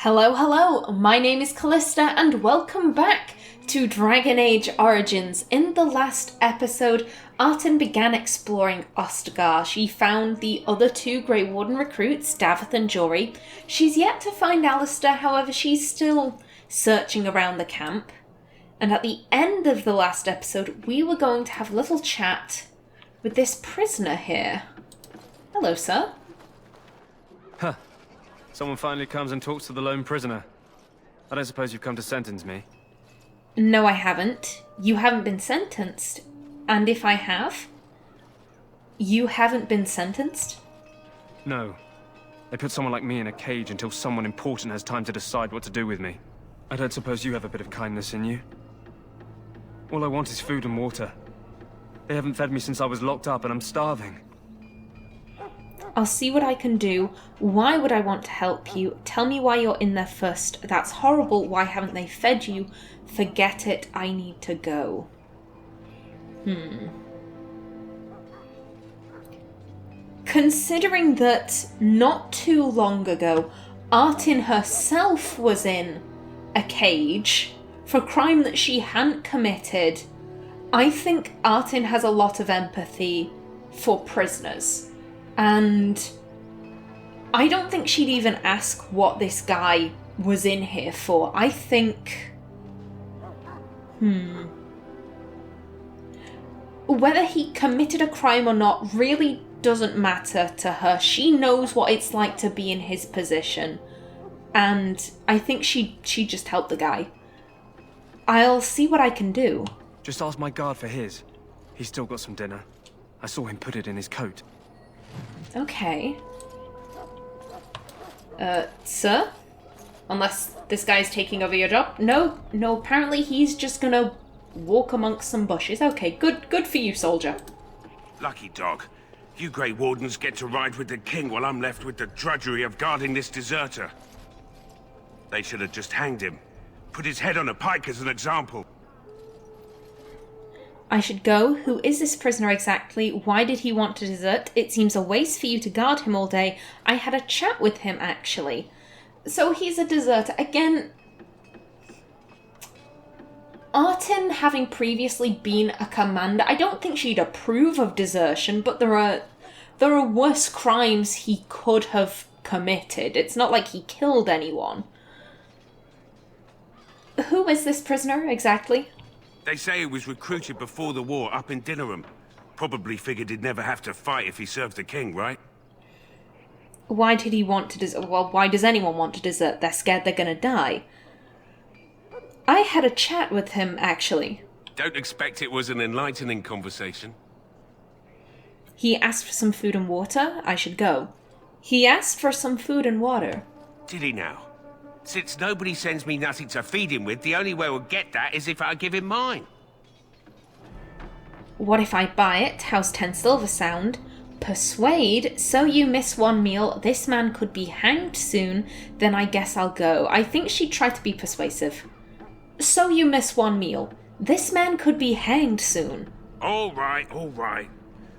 Hello, hello, my name is Callista and welcome back to Dragon Age Origins. In the last episode, Artin began exploring Ostagar. She found the other two Grey Warden recruits, Davith and Jory. She's yet to find Alistair, however she's still searching around the camp. And at the end of the last episode, we were going to have a little chat with this prisoner here. Hello, sir. Huh. Someone finally comes and talks to the lone prisoner. I don't suppose you've come to sentence me? No, I haven't. You haven't been sentenced. And if I have? You haven't been sentenced? No. They put someone like me in a cage until someone important has time to decide what to do with me. I don't suppose you have a bit of kindness in you? All I want is food and water. They haven't fed me since I was locked up and I'm starving. I'll see what I can do. Why would I want to help you? Tell me why you're in there first. That's horrible. Why haven't they fed you? Forget it. I need to go. Considering that not too long ago, Artin herself was in a cage for a crime that she hadn't committed, I think Artin has a lot of empathy for prisoners. And I don't think she'd even ask what this guy was in here for. I think... Whether he committed a crime or not really doesn't matter to her. She knows what it's like to be in his position. And I think she just helped the guy. I'll see what I can do. Just ask my guard for his. He's still got some dinner. I saw him put it in his coat. Okay. Sir? Unless this guy's taking over your job? No, apparently he's just gonna walk amongst some bushes. Okay, good for you, soldier. Lucky dog. You Grey Wardens get to ride with the king while I'm left with the drudgery of guarding this deserter. They should have just hanged him. Put his head on a pike as an example. I should go. Who is this prisoner exactly? Why did he want to desert? It seems a waste for you to guard him all day. I had a chat with him, actually. So he's a deserter. Again, Artin, having previously been a commander, I don't think she'd approve of desertion, but there are worse crimes he could have committed. It's not like he killed anyone. Who is this prisoner, exactly? They say he was recruited before the war up in Dinnerham. Probably figured he'd never have to fight if he served the king, right? Why did he want to desert? Well, why does anyone want to desert? They're scared they're gonna die. I had a chat with him, actually. Don't expect it was an enlightening conversation. He asked for some food and water. I should go. He asked for some food and water. Did he now? Since nobody sends me nothing to feed him with, the only way we'll get that is if I give him mine. What if I buy it? How's 10 silver sound? Persuade? So you miss one meal. This man could be hanged soon. Then I guess I'll go. I think she'd try to be persuasive. So you miss one meal. This man could be hanged soon. All right.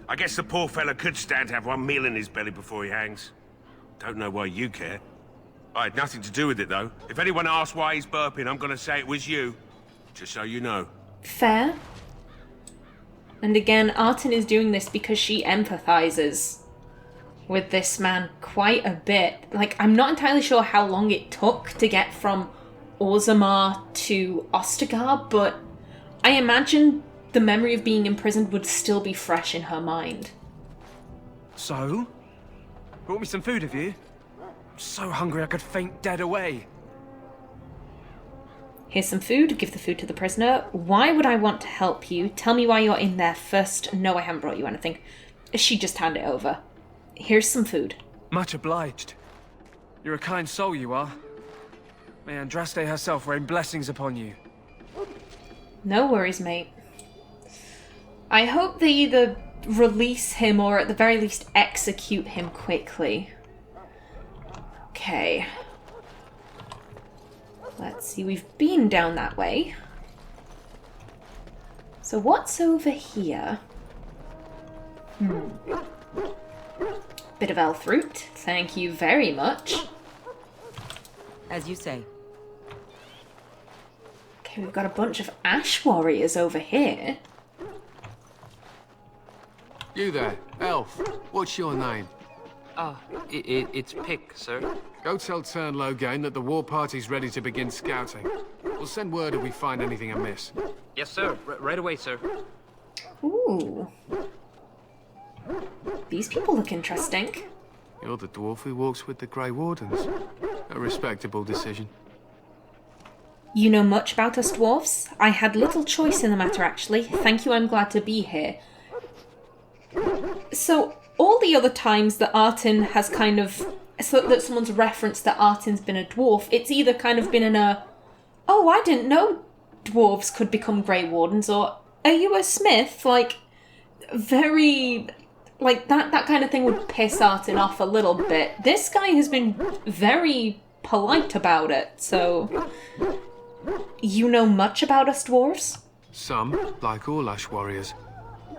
I guess the poor fella could stand to have one meal in his belly before he hangs. Don't know why you care. I had nothing to do with it, though. If anyone asks why he's burping, I'm gonna say it was you. Just so you know. Fair. And again, Artin is doing this because she empathizes with this man quite a bit. Like, I'm not entirely sure how long it took to get from Orzammar to Ostagar, but I imagine the memory of being imprisoned would still be fresh in her mind. So? Brought me some food, have you? I'm so hungry I could faint dead away. Here's some food. Give the food to the prisoner. Why would I want to help you? Tell me why you're in there first. No, I haven't brought you anything. She just handed it over. Here's some food. Much obliged. You're a kind soul, you are. May Andraste herself rain blessings upon you. No worries, mate. I hope they either release him or at the very least execute him quickly. Okay. Let's see, we've been down that way. So what's over here? Bit of elf fruit. Thank you very much. As you say. Okay, we've got a bunch of Ash warriors over here. You there, elf. What's your name? It's Pick, sir. Go tell Turnlogane that the war party's ready to begin scouting. We'll send word if we find anything amiss. Yes, sir. Right away, sir. Ooh. These people look interesting. You're the dwarf who walks with the Grey Wardens. A respectable decision. You know much about us dwarves? I had little choice in the matter, actually. Thank you, I'm glad to be here. So, all the other times that Artin has kind of... So that someone's referenced that Artin's been a dwarf, it's either kind of been in a... Oh, I didn't know dwarves could become Grey Wardens, or... Are you a smith? Like, very... Like, that kind of thing would piss Artin off a little bit. This guy has been very polite about it, so... You know much about us dwarves? Some, like all Ash warriors.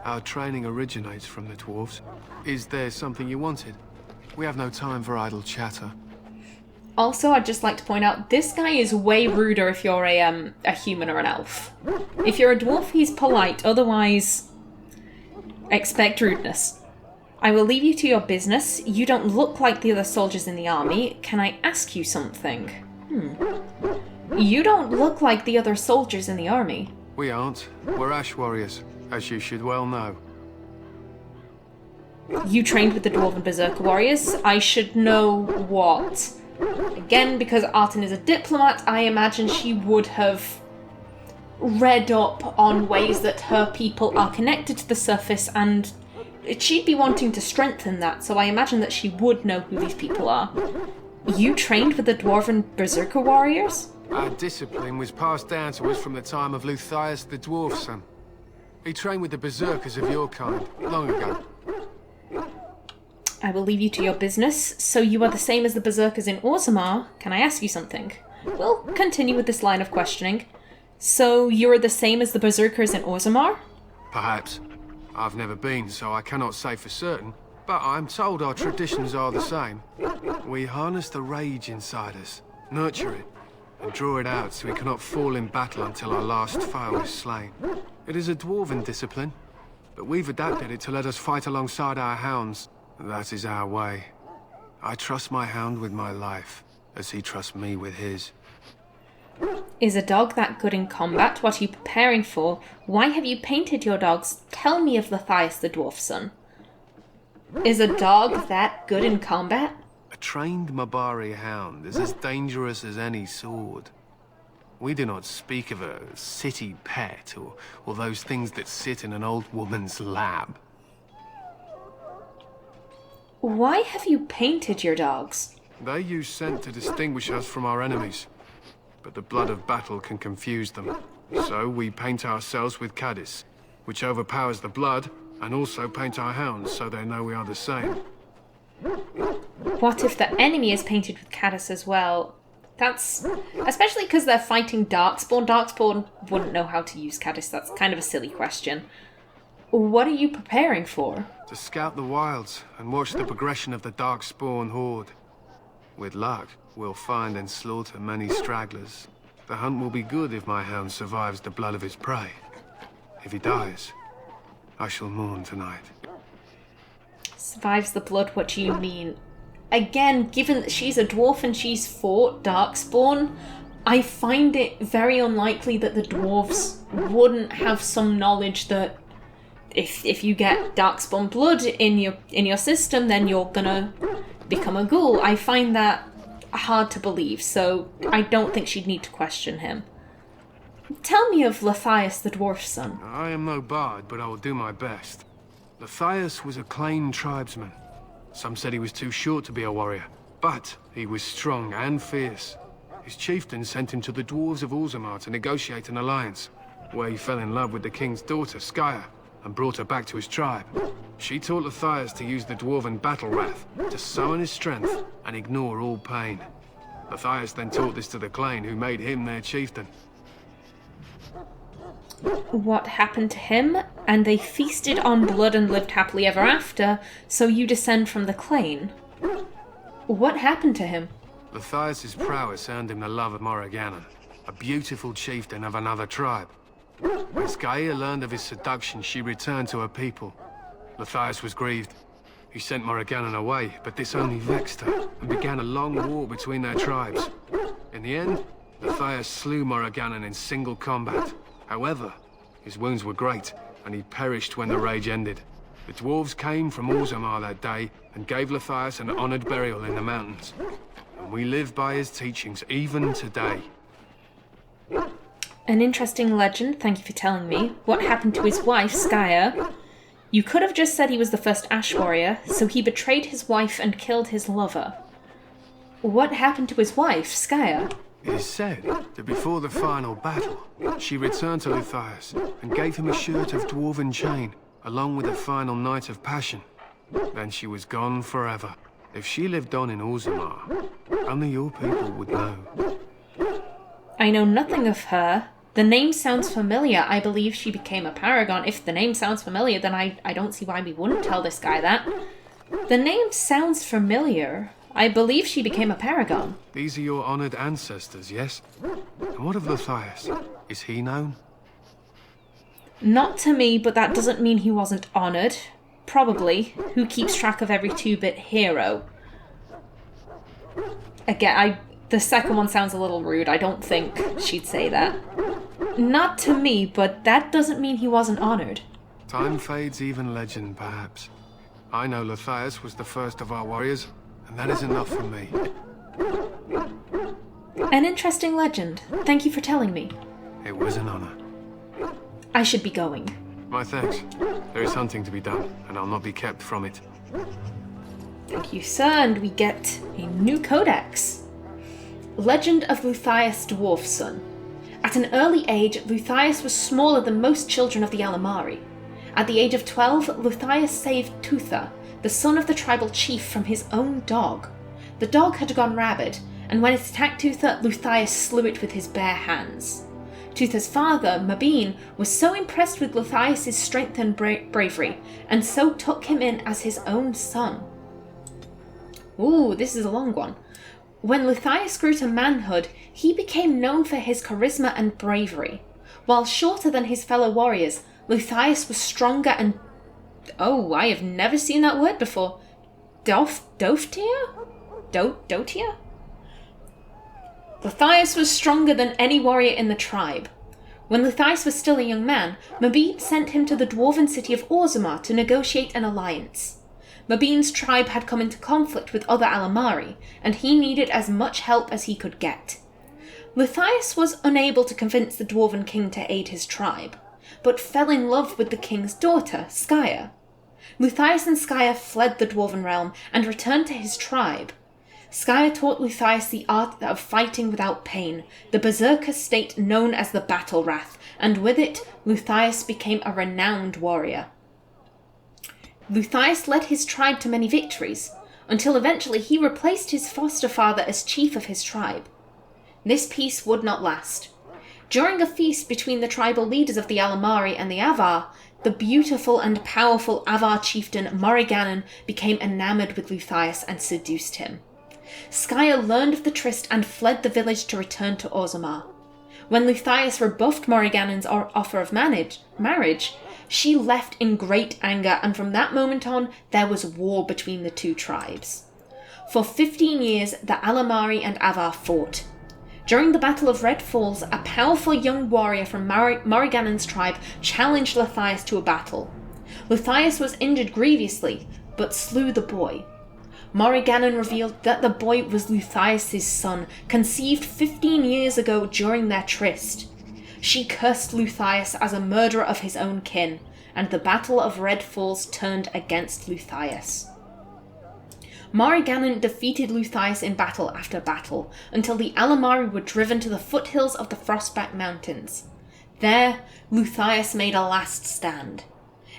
Our training originates from the dwarves. Is there something you wanted? We have no time for idle chatter. Also, I'd just like to point out, this guy is way ruder if you're a human or an elf. If you're a dwarf, he's polite. Otherwise, expect rudeness. I will leave you to your business. You don't look like the other soldiers in the army. Can I ask you something? You don't look like the other soldiers in the army. We aren't. We're Ash warriors, as you should well know. You trained with the Dwarven Berserker warriors. I should know what. Again, because Artin is a diplomat, I imagine she would have read up on ways that her people are connected to the surface, and she'd be wanting to strengthen that, so I imagine that she would know who these people are. You trained with the Dwarven Berserker warriors? Our discipline was passed down to us from the time of Luthius the Dwarf Son. He trained with the Berserkers of your kind, long ago. I will leave you to your business. So you are the same as the Berserkers in Orzammar. Can I ask you something? We'll continue with this line of questioning. So you're the same as the Berserkers in Orzammar? Perhaps. I've never been, so I cannot say for certain. But I'm told our traditions are the same. We harness the rage inside us, nurture it, and draw it out so we cannot fall in battle until our last foe is slain. It is a dwarven discipline, but we've adapted it to let us fight alongside our hounds. That is our way. I trust my hound with my life, as he trusts me with his. Is a dog that good in combat? What are you preparing for? Why have you painted your dogs? Tell me of Luthius the Dwarf Son. Is a dog that good in combat? A trained Mabari hound is as dangerous as any sword. We do not speak of a city pet or those things that sit in an old woman's lap. Why have you painted your dogs? They use scent to distinguish us from our enemies, but the blood of battle can confuse them. So we paint ourselves with caddis, which overpowers the blood, and also paint our hounds so they know we are the same. What if the enemy is painted with caddis as well? That's... Especially because they're fighting Darkspawn. Darkspawn wouldn't know how to use caddis. That's kind of a silly question. What are you preparing for? To scout the wilds and watch the progression of the Darkspawn horde. With luck, we'll find and slaughter many stragglers. The hunt will be good if my hound survives the blood of his prey. If he dies, I shall mourn tonight. Survives the blood, what do you mean? Again, given that she's a dwarf and she's fought Darkspawn, I find it very unlikely that the dwarves wouldn't have some knowledge that if you get Darkspawn blood in your system, then you're gonna become a ghoul. I find that hard to believe, so I don't think she'd need to question him. Tell me of Luthius the Dwarf Son. I am no bard, but I will do my best. Luthius was a Qwinn tribesman. Some said he was too short to be a warrior, but he was strong and fierce. His chieftain sent him to the dwarves of Orzammar to negotiate an alliance, where he fell in love with the king's daughter, Skya, and brought her back to his tribe. She taught Luthius to use the dwarven battle wrath, to summon his strength and ignore all pain. Luthius then taught this to the Qwinn, who made him their chieftain. What happened to him? And they feasted on blood and lived happily ever after, so you descend from the Qwinn. What happened to him? Luthius' prowess earned him the love of Morriganen, a beautiful chieftain of another tribe. When Skaya learned of his seduction, she returned to her people. Luthius was grieved. He sent Morriganen away, but this only vexed her, and began a long war between their tribes. In the end, Luthius slew Morriganen in single combat. However, his wounds were great, and he perished when the rage ended. The dwarves came from Orzammar that day, and gave Luthius an honored burial in the mountains. And we live by his teachings even today. An interesting legend, thank you for telling me. What happened to his wife, Skaya? You could have just said he was the first Ash Warrior, so he betrayed his wife and killed his lover. What happened to his wife, Skaya? It is said that before the final battle, she returned to Luthius and gave him a shirt of dwarven chain, along with a final night of passion. Then she was gone forever. If she lived on in Orzammar, only your people would know. I know nothing of her. The name sounds familiar. I believe she became a paragon. If the name sounds familiar, then I don't see why we wouldn't tell this guy that. The name sounds familiar. I believe she became a paragon. These are your honored ancestors, yes? And what of Luthius? Is he known? Not to me, but that doesn't mean he wasn't honored. Probably. Who keeps track of every 2-bit hero? Again, the second one sounds a little rude. I don't think she'd say that. Not to me, but that doesn't mean he wasn't honored. Time fades even legend, perhaps. I know Luthius was the first of our warriors, and that is enough for me. An interesting legend. Thank you for telling me. It was an honor. I should be going. My thanks. There is hunting to be done, and I'll not be kept from it. Thank you, sir, and we get a new codex. Legend of Luthius Dwarf Son. At an early age, Luthius was smaller than most children of the Alamari. At the age of 12, Luthius saved Tutha, the son of the tribal chief, from his own dog. The dog had gone rabid, and when it attacked Tutha, Luthius slew it with his bare hands. Tutha's father, Mabine, was so impressed with Luthius' strength and bravery, and so took him in as his own son. Ooh, this is a long one. When Luthius grew to manhood, he became known for his charisma and bravery. While shorter than his fellow warriors, Luthius was stronger and... Oh, I have never seen that word before. Dotia? Luthius was stronger than any warrior in the tribe. When Luthius was still a young man, Mabine sent him to the dwarven city of Orzammar to negotiate an alliance. Mabine's tribe had come into conflict with other Alamari, and he needed as much help as he could get. Luthius was unable to convince the dwarven king to aid his tribe, but fell in love with the king's daughter, Skaya. Luthius and Skaya fled the dwarven realm and returned to his tribe. Skaya taught Luthius the art of fighting without pain, the berserker state known as the Battle Wrath, and with it, Luthius became a renowned warrior. Luthius led his tribe to many victories, until eventually he replaced his foster father as chief of his tribe. This peace would not last. During a feast between the tribal leaders of the Alamari and the Avar, the beautiful and powerful Avar chieftain Morriganen became enamored with Luthius and seduced him. Skaya learned of the tryst and fled the village to return to Orzammar. When Luthius rebuffed Morriganen's offer of marriage, she left in great anger, and from that moment on, there was war between the two tribes. For 15 years, the Alamari and Avar fought. During the Battle of Red Falls, a powerful young warrior from Morriganen's tribe challenged Luthius to a battle. Luthius was injured grievously, but slew the boy. Morriganen revealed that the boy was Luthius' son, conceived 15 years ago during their tryst. She cursed Luthius as a murderer of his own kin, and the Battle of Red Falls turned against Luthius. Morriganen defeated Luthius in battle after battle, until the Alamari were driven to the foothills of the Frostback Mountains. There, Luthius made a last stand.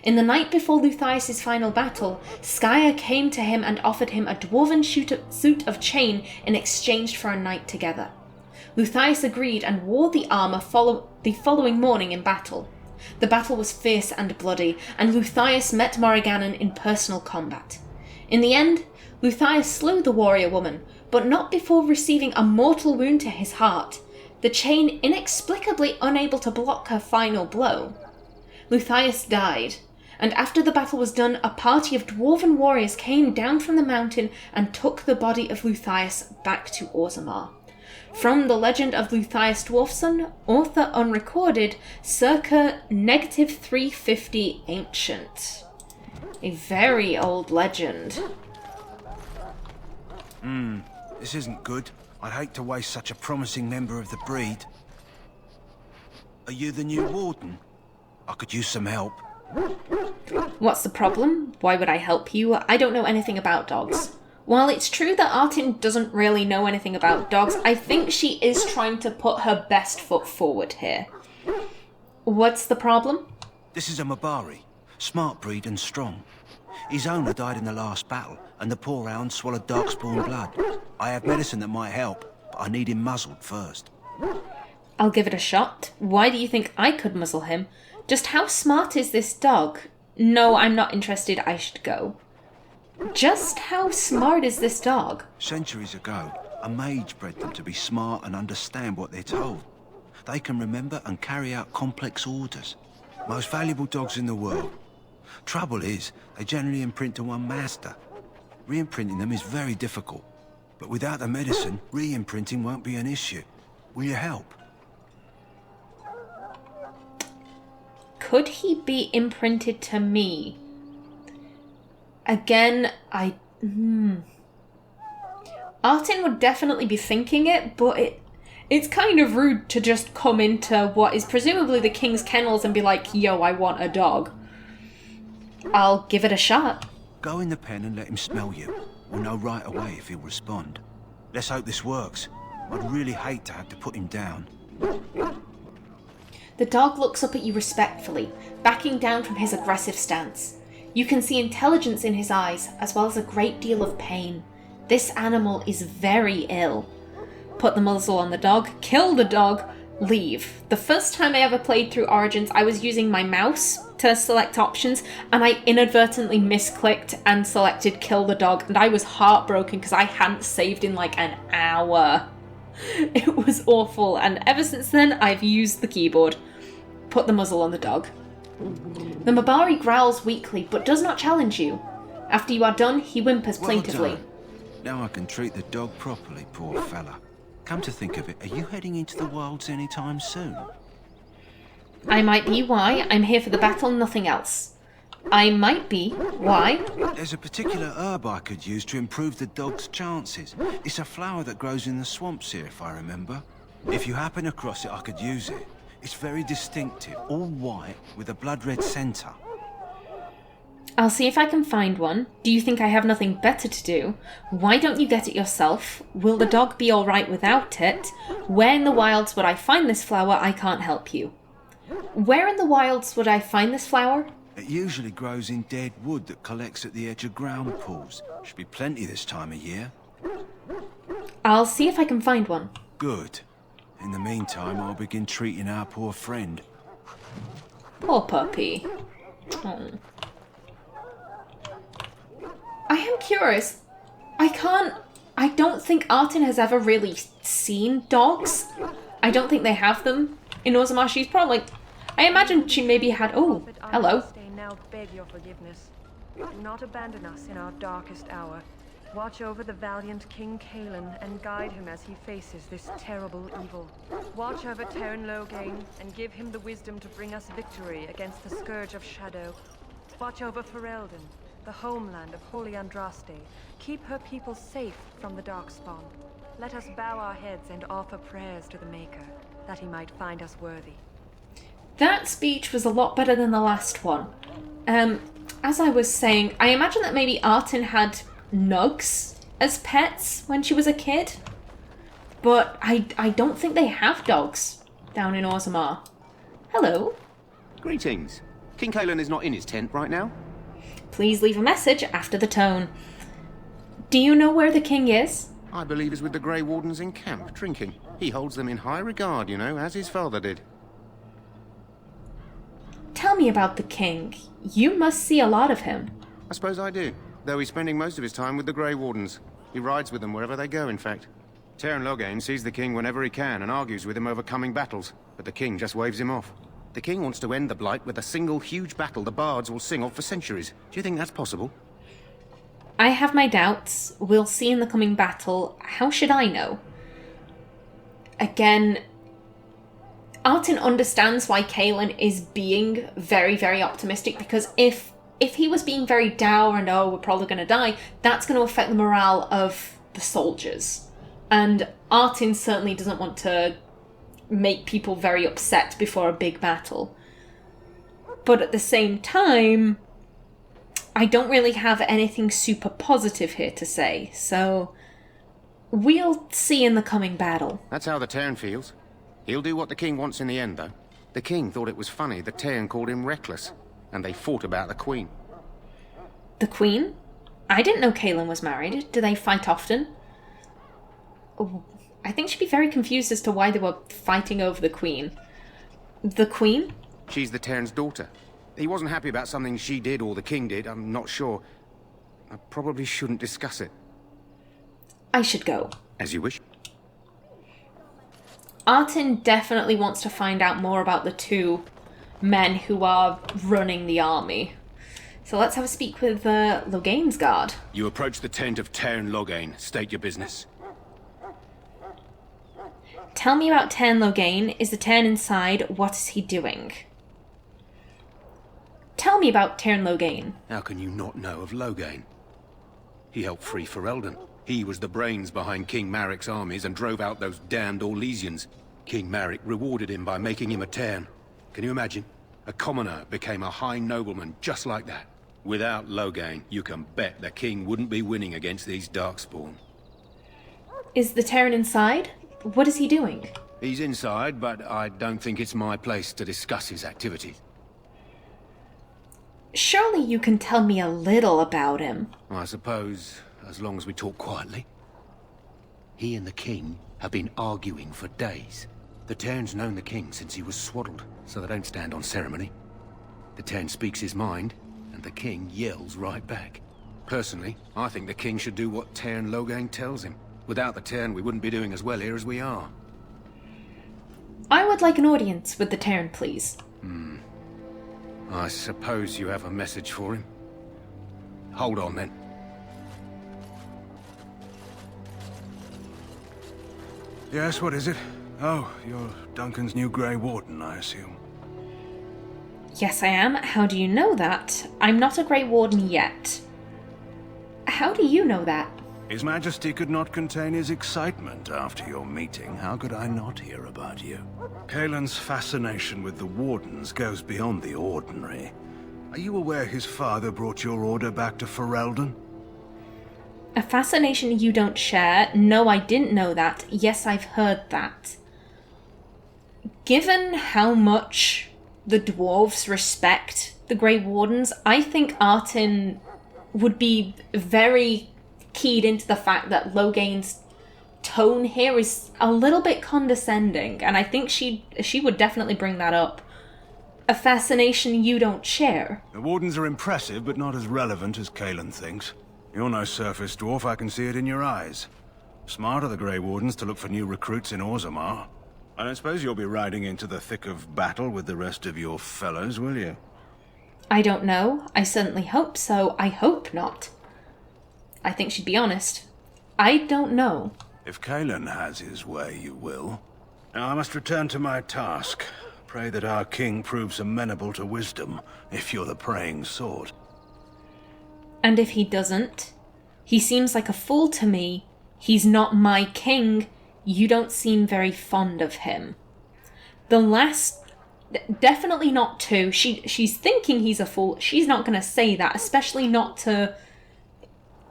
In the night before Luthius' final battle, Skaya came to him and offered him a dwarven suit of chain in exchange for a night together. Luthius agreed and wore the armour the following morning in battle. The battle was fierce and bloody, and Luthius met Morriganen in personal combat. In the end, Luthius slew the warrior woman, but not before receiving a mortal wound to his heart, the chain inexplicably unable to block her final blow. Luthius died, and after the battle was done, a party of dwarven warriors came down from the mountain and took the body of Luthius back to Orzammar. From the legend of Luthius Dwarfson, author unrecorded, circa -350 ancient. A very old legend. This isn't good. I'd hate to waste such a promising member of the breed. Are you the new warden? I could use some help. What's the problem? Why would I help you? I don't know anything about dogs. While it's true that Artin doesn't really know anything about dogs, I think she is trying to put her best foot forward here. What's the problem? This is a Mabari. Smart breed and strong. His owner died in the last battle, and the poor hound swallowed darkspawn blood. I have medicine that might help, but I need him muzzled first. I'll give it a shot. Why do you think I could muzzle him? Just how smart is this dog? No, I'm not interested. I should go. Just how smart is this dog? Centuries ago, a mage bred them to be smart and understand what they're told. They can remember and carry out complex orders. Most valuable dogs in the world. Trouble is, they generally imprint to one master. Re-imprinting them is very difficult. But without the medicine, re-imprinting won't be an issue. Will you help? Could he be imprinted to me? Again, Artin would definitely be thinking it, but it's kind of rude to just come into what is presumably the king's kennels and be like, yo, I want a dog. I'll give it a shot. Go in the pen and let him smell you. We'll know right away if he'll respond. Let's hope this works. I'd really hate to have to put him down. The dog looks up at you respectfully, backing down from his aggressive stance. You can see intelligence in his eyes, as well as a great deal of pain. This animal is very ill. Put the muzzle on the dog, kill the dog, leave. The first time I ever played through Origins, I was using my mouse to select options, and I inadvertently misclicked and selected kill the dog, and I was heartbroken because I hadn't saved in like an hour. It was awful, and ever since then, I've used the keyboard. Put the muzzle on the dog. The Mabari growls weakly, but does not challenge you. After you are done, he whimpers plaintively. Well done. Now I can treat the dog properly, poor fella. Come to think of it, are you heading into the wilds anytime soon? I might be. Why? I'm here for the battle, nothing else. I might be. Why? There's a particular herb I could use to improve the dog's chances. It's a flower that grows in the swamps here, if I remember. If you happen across it, I could use it. It's very distinctive, all white, with a blood-red centre. I'll see if I can find one. Do you think I have nothing better to do? Why don't you get it yourself? Will the dog be alright without it? Where in the wilds would I find this flower? I can't help you. Where in the wilds would I find this flower? It usually grows in dead wood that collects at the edge of ground pools. Should be plenty this time of year. I'll see if I can find one. Good. In the meantime, I'll begin treating our poor friend. Poor puppy. Oh. I am curious. I don't think Artin has ever really seen dogs. I don't think they have them in Orzammar. She's probably... I imagine she maybe had... Oh, hello. Now beg your forgiveness. Do not abandon us in our darkest hour. Watch over the valiant King Qwinn and guide him as he faces this terrible evil. Watch over Terran Loghain and give him the wisdom to bring us victory against the Scourge of Shadow. Watch over Ferelden, the homeland of Holy Andraste. Keep her people safe from the Darkspawn. Let us bow our heads and offer prayers to the Maker, that he might find us worthy. That speech was a lot better than the last one. As I was saying, I imagine that maybe Artin had nugs as pets when she was a kid. But I don't think they have dogs down in Orzammar. Hello. Greetings. King Qwinn is not in his tent right now. Please leave a message after the tone. Do you know where the king is? I believe he's with the Grey Wardens in camp, drinking. He holds them in high regard, you know, as his father did. Tell me about the king. You must see a lot of him. I suppose I do, though he's spending most of his time with the Grey Wardens. He rides with them wherever they go, in fact. Teyrn Loghain sees the king whenever he can and argues with him over coming battles, but the king just waves him off. The king wants to end the Blight with a single huge battle the bards will sing of for centuries. Do you think that's possible? I have my doubts. We'll see in the coming battle. How should I know? Again, Artin understands why Qwinn is being very, very optimistic, because if he was being very dour and, oh, we're probably going to die, that's going to affect the morale of the soldiers. And Artin certainly doesn't want to make people very upset before a big battle. But at the same time, I don't really have anything super positive here to say, so we'll see in the coming battle. That's how the Teyrn feels. He'll do what the king wants in the end, though. The king thought it was funny that Teyrn called him reckless, and they fought about the Queen. The Queen? I didn't know Qwinn was married. Do they fight often? Oh, I think she'd be very confused as to why they were fighting over the Queen. The Queen? She's the Teyrn's daughter. He wasn't happy about something she did or the king did, I'm not sure. I probably shouldn't discuss it. I should go. As you wish. Artin definitely wants to find out more about the two men who are running the army. So let's have a speak with Loghain's guard. You approach the tent of Teyrn Loghain. State your business. Tell me about Teyrn Loghain. Is the Teyrn inside? What is he doing? Tell me about Teyrn Loghain. How can you not know of Loghain? He helped free Ferelden. He was the brains behind King Maric's armies and drove out those damned Orlesians. King Maric rewarded him by making him a Teyrn. Can you imagine? A commoner became a high nobleman just like that. Without Loghain, you can bet the king wouldn't be winning against these Darkspawn. Is the Teyrn inside? What is he doing? He's inside, but I don't think it's my place to discuss his activities. Surely you can tell me a little about him. I suppose, as long as we talk quietly. He and the king have been arguing for days. The Teyrn's known the king since he was swaddled, so they don't stand on ceremony. The Teyrn speaks his mind, and the king yells right back. Personally, I think the king should do what Teyrn Loghain tells him. Without the Teyrn, we wouldn't be doing as well here as we are. I would like an audience with the Teyrn, please. I suppose you have a message for him. Hold on, then. Yes, what is it? Oh, you're Duncan's new Grey Warden, I assume. Yes, I am. How do you know that? I'm not a Grey Warden yet. How do you know that? His Majesty could not contain his excitement after your meeting. How could I not hear about you? Qwinn's fascination with the Wardens goes beyond the ordinary. Are you aware his father brought your order back to Ferelden? A fascination you don't share? No, I didn't know that. Yes, I've heard that. Given how much the dwarves respect the Grey Wardens, I think Artin would be very keyed into the fact that Loghain's tone here is a little bit condescending, and I think she would definitely bring that up. A fascination you don't share. The Wardens are impressive, but not as relevant as Qwinn thinks. You're no surface dwarf, I can see it in your eyes. Smart of the Grey Wardens to look for new recruits in Orzammar. I don't suppose you'll be riding into the thick of battle with the rest of your fellows, will you? I don't know. I certainly hope so. I hope not. I think she'd be honest. I don't know. If Qwinn has his way, you will. Now I must return to my task. Pray that our king proves amenable to wisdom, if you're the praying sort. And if he doesn't? He seems like a fool to me. He's not my king. You don't seem very fond of him. The last... Definitely not two. She's thinking he's a fool. She's not going to say that, especially not to...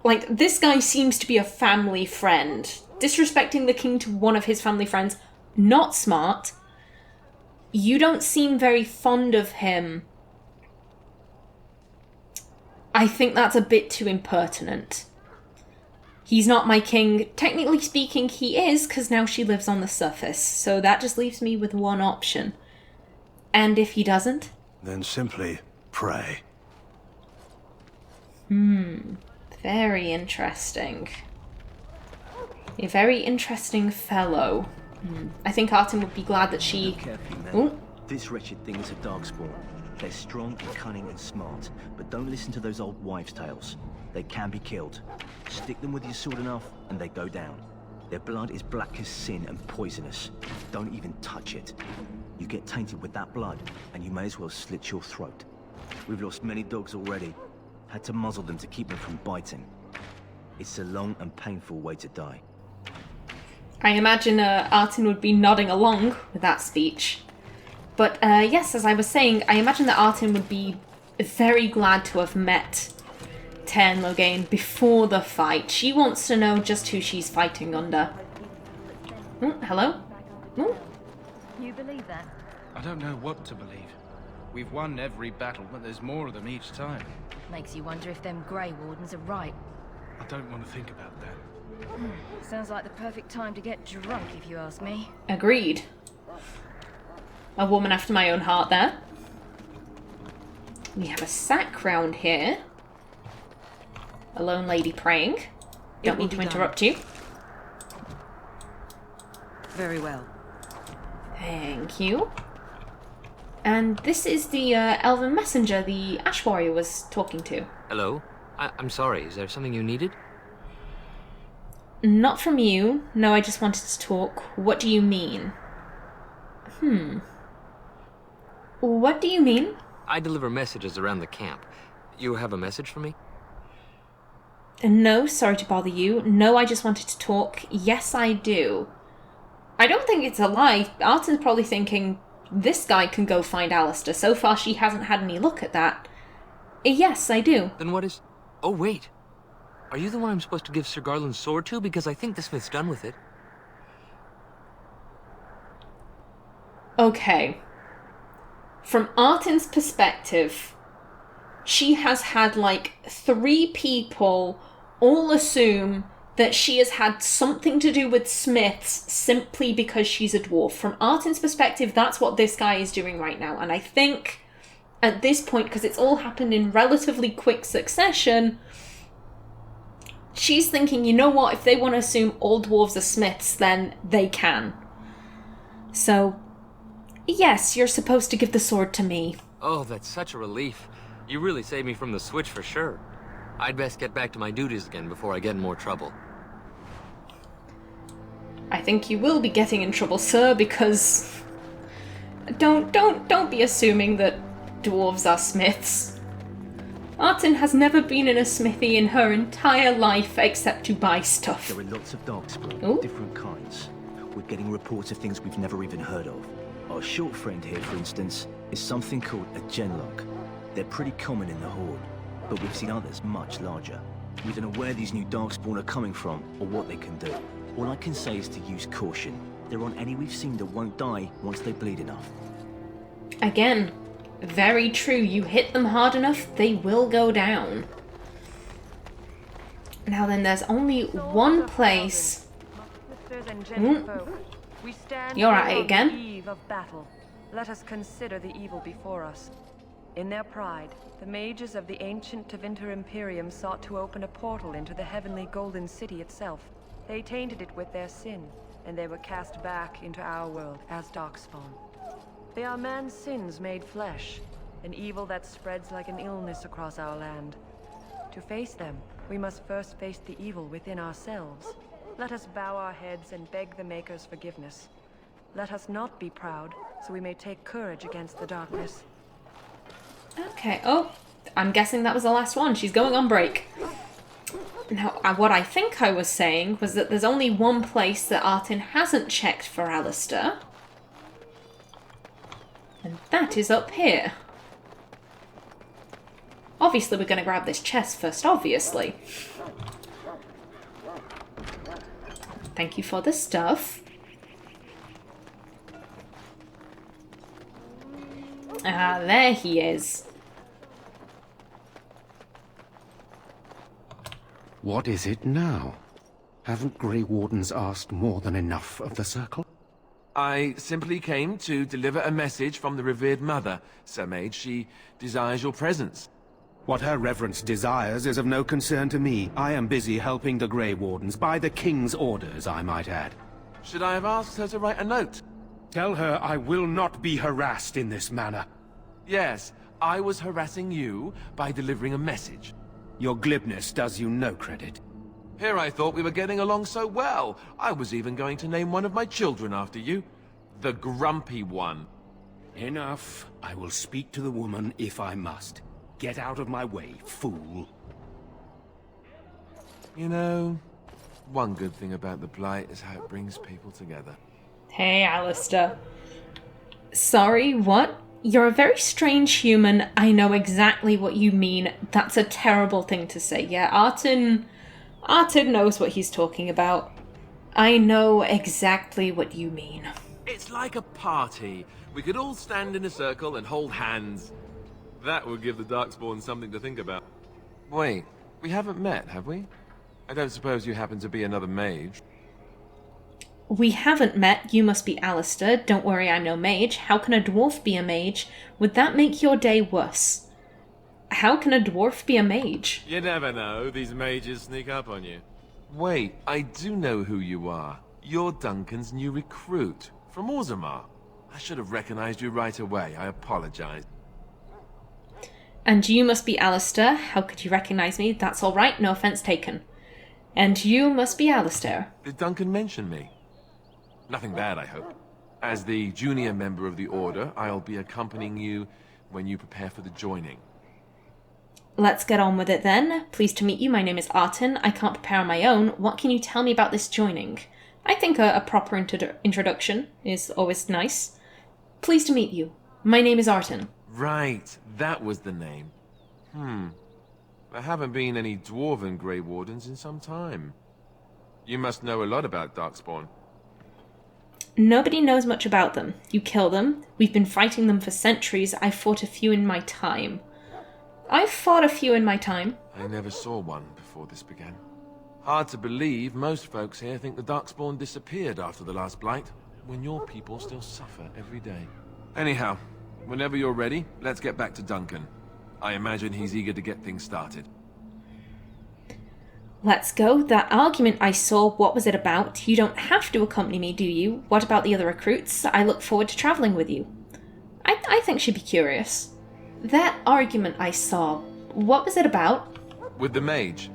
Like, this guy seems to be a family friend. Disrespecting the king to one of his family friends, not smart. You don't seem very fond of him. I think that's a bit too impertinent. He's not my king. Technically speaking, he is, because now she lives on the surface. So that just leaves me with one option. And if he doesn't? Then simply pray. Very interesting. A very interesting fellow. I think Artin would be glad that she... Carefully, man. Ooh. This wretched thing is a darkspawn. They're strong and cunning and smart, but don't listen to those old wives' tales. They can be killed. Stick them with your sword enough, and they go down. Their blood is black as sin and poisonous. Don't even touch it. You get tainted with that blood, and you may as well slit your throat. We've lost many dogs already. Had to muzzle them to keep them from biting. It's a long and painful way to die. I imagine Artin would be nodding along with that speech. But yes, as I was saying, I imagine that Artin would be very glad to have met Teyrn Loghain before the fight. She wants to know just who she's fighting under. Oh, hello? Oh. You believe that? I don't know what to believe. We've won every battle, but there's more of them each time. Makes you wonder if them Grey Wardens are right. I don't want to think about that. Sounds like the perfect time to get drunk, if you ask me. Agreed. A woman after my own heart there. We have a sack round here. A lone lady praying. Don't need to interrupt you. Very well. Thank you. And this is the elven messenger the Ash Warrior was talking to. Hello? I'm sorry, is there something you needed? Not from you. No, I just wanted to talk. What do you mean? What do you mean? I deliver messages around the camp. You have a message for me? No, sorry to bother you. No, I just wanted to talk. Yes, I do. I don't think it's a lie. Artin's probably thinking, this guy can go find Alistair. So far, she hasn't had any look at that. Yes, I do. Then what is... Oh, wait. Are you the one I'm supposed to give Sir Garland's sword to? Because I think the smith's done with it. Okay. From Artin's perspective, she has had like 3 people all assume that she has had something to do with smiths simply because she's a dwarf. From Artin's perspective, that's what this guy is doing right now. And I think at this point, because it's all happened in relatively quick succession, she's thinking, you know what, if they want to assume all dwarves are smiths, then they can. So, yes, you're supposed to give the sword to me. Oh, that's such a relief. You really saved me from the switch for sure. I'd best get back to my duties again before I get in more trouble. I think you will be getting in trouble, sir, because... Don't be assuming that dwarves are smiths. Artin has never been in a smithy in her entire life except to buy stuff. There are lots of darkspawn, different kinds. We're getting reports of things we've never even heard of. Our short friend here, for instance, is something called a genlock. They're pretty common in the Horde, but we've seen others much larger. We don't know where these new darkspawn are coming from, or what they can do. All I can say is to use caution. There aren't any we've seen that won't die once they bleed enough. Again, very true. You hit them hard enough, they will go down. Now then, there's only one place... We stand You're at it on again. the eve of battle. Let us consider the evil before us. In their pride, the mages of the ancient Tevinter Imperium sought to open a portal into the heavenly Golden City itself. They tainted it with their sin, and they were cast back into our world as darkspawn. They are man's sins made flesh, an evil that spreads like an illness across our land. To face them, we must first face the evil within ourselves. Let us bow our heads and beg the Maker's forgiveness. Let us not be proud, so we may take courage against the darkness. Okay, oh, I'm guessing that was the last one. She's going on break. Now, what I think I was saying was that there's only one place that Artin hasn't checked for Alistair. And that is up here. Obviously, we're going to grab this chest first, obviously. Thank you for the stuff. Ah, there he is. What is it now? Haven't Grey Wardens asked more than enough of the Circle? I simply came to deliver a message from the revered mother, Sir Mage. She desires your presence. What her reverence desires is of no concern to me. I am busy helping the Grey Wardens, by the King's orders, I might add. Should I have asked her to write a note? Tell her I will not be harassed in this manner. Yes, I was harassing you by delivering a message. Your glibness does you no credit. Here I thought we were getting along so well. I was even going to name one of my children after you. The Grumpy One. Enough. I will speak to the woman if I must. Get out of my way, fool. You know, one good thing about the Blight is how it brings people together. Hey, Alistair. Sorry, what? You're a very strange human. I know exactly what you mean. That's a terrible thing to say. Yeah, Artin knows what he's talking about. I know exactly what you mean. It's like a party. We could all stand in a circle and hold hands. That would give the Darkspawn something to think about. Wait, we haven't met, have we? I don't suppose you happen to be another mage? We haven't met. You must be Alistair. Don't worry, I'm no mage. How can a dwarf be a mage? Would that make your day worse? How can a dwarf be a mage? You never know. These mages sneak up on you. Wait, I do know who you are. You're Duncan's new recruit from Orzammar. I should have recognized you right away. I apologize. And you must be Alistair. How could you recognize me? That's all right. No offense taken. And you must be Alistair. Did Duncan mention me? Nothing bad, I hope. As the junior member of the Order, I'll be accompanying you when you prepare for the joining. Let's get on with it then. Pleased to meet you. My name is Artin. I can't prepare on my own. What can you tell me about this joining? I think a proper introduction is always nice. Pleased to meet you. My name is Artin. Right, that was the name. There haven't been any dwarven Grey Wardens in some time. You must know a lot about Darkspawn. Nobody knows much about them. You kill them. We've been fighting them for centuries. I've fought a few in my time. I never saw one before this began. Hard to believe most folks here think the Darkspawn disappeared after the last Blight, when your people still suffer every day. Anyhow, whenever you're ready, let's get back to Duncan. I imagine he's eager to get things started. Let's go. That argument I saw, what was it about? You don't have to accompany me, do you? What about the other recruits? I look forward to travelling with you. I think she'd be curious. That argument I saw, what was it about? With the mage.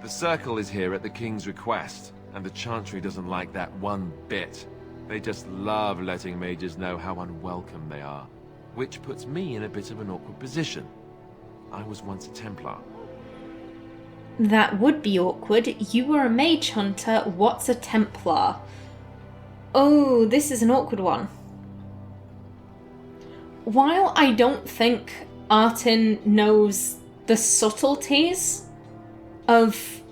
The Circle is here at the King's request, and the Chantry doesn't like that one bit. They just love letting mages know how unwelcome they are, which puts me in a bit of an awkward position. I was once a Templar. That would be awkward. You were a mage hunter. What's a Templar? Oh, this is an awkward one. While I don't think Artin knows the subtleties of,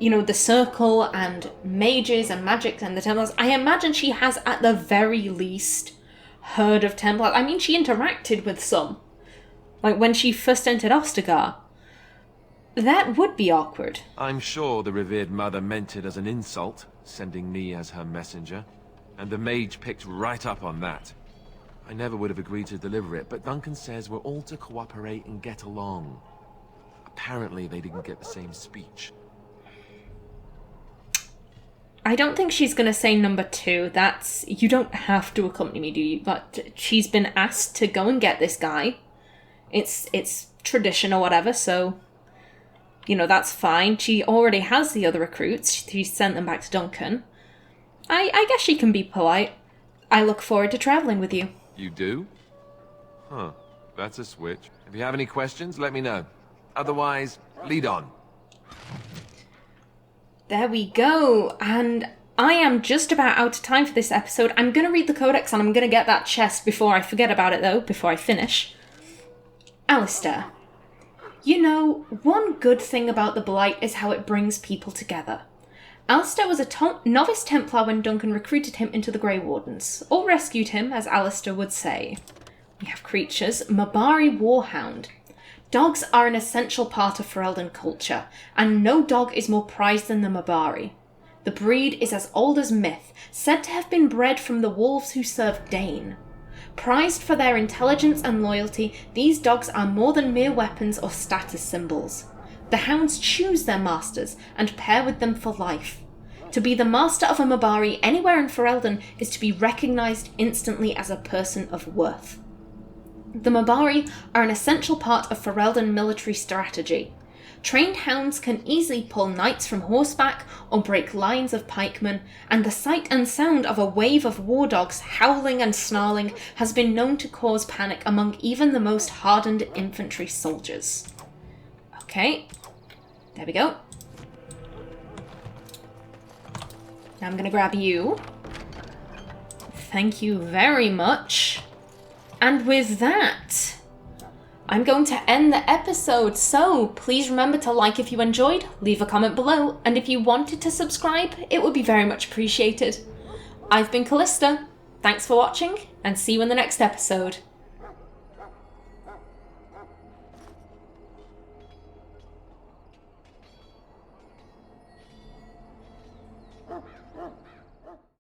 the Circle and mages and magic and the Templars, I imagine she has at the very least heard of Templars. I mean, she interacted with some. Like when she first entered Ostagar. That would be awkward. I'm sure the revered mother meant it as an insult, sending me as her messenger, and the mage picked right up on that. I never would have agreed to deliver it, but Duncan says we're all to cooperate and get along. Apparently they didn't get the same speech. I don't think she's going to say number 2. That's, you don't have to accompany me, do you? But she's been asked to go and get this guy. It's tradition or whatever, so... that's fine. She already has the other recruits. She sent them back to Duncan. I guess she can be polite. I look forward to travelling with you. You do? Huh. That's a switch. If you have any questions, let me know. Otherwise, lead on. There we go. And I am just about out of time for this episode. I'm going to read the codex and I'm going to get that chest before I forget about it, though, before I finish. Alistair. One good thing about the Blight is how it brings people together. Alistair was a novice Templar when Duncan recruited him into the Grey Wardens, or rescued him, as Alistair would say. We have creatures, Mabari Warhound. Dogs are an essential part of Ferelden culture, and no dog is more prized than the Mabari. The breed is as old as myth, said to have been bred from the wolves who served Dane. Prized for their intelligence and loyalty, these dogs are more than mere weapons or status symbols. The hounds choose their masters and pair with them for life. To be the master of a Mabari anywhere in Ferelden is to be recognised instantly as a person of worth. The Mabari are an essential part of Ferelden military strategy. Trained hounds can easily pull knights from horseback or break lines of pikemen, and the sight and sound of a wave of war dogs howling and snarling has been known to cause panic among even the most hardened infantry soldiers. Okay, there we go. Now I'm going to grab you. Thank you very much. And with that, I'm going to end the episode, so please remember to like if you enjoyed, leave a comment below, and if you wanted to subscribe, it would be very much appreciated. I've been Callista, thanks for watching, and see you in the next episode.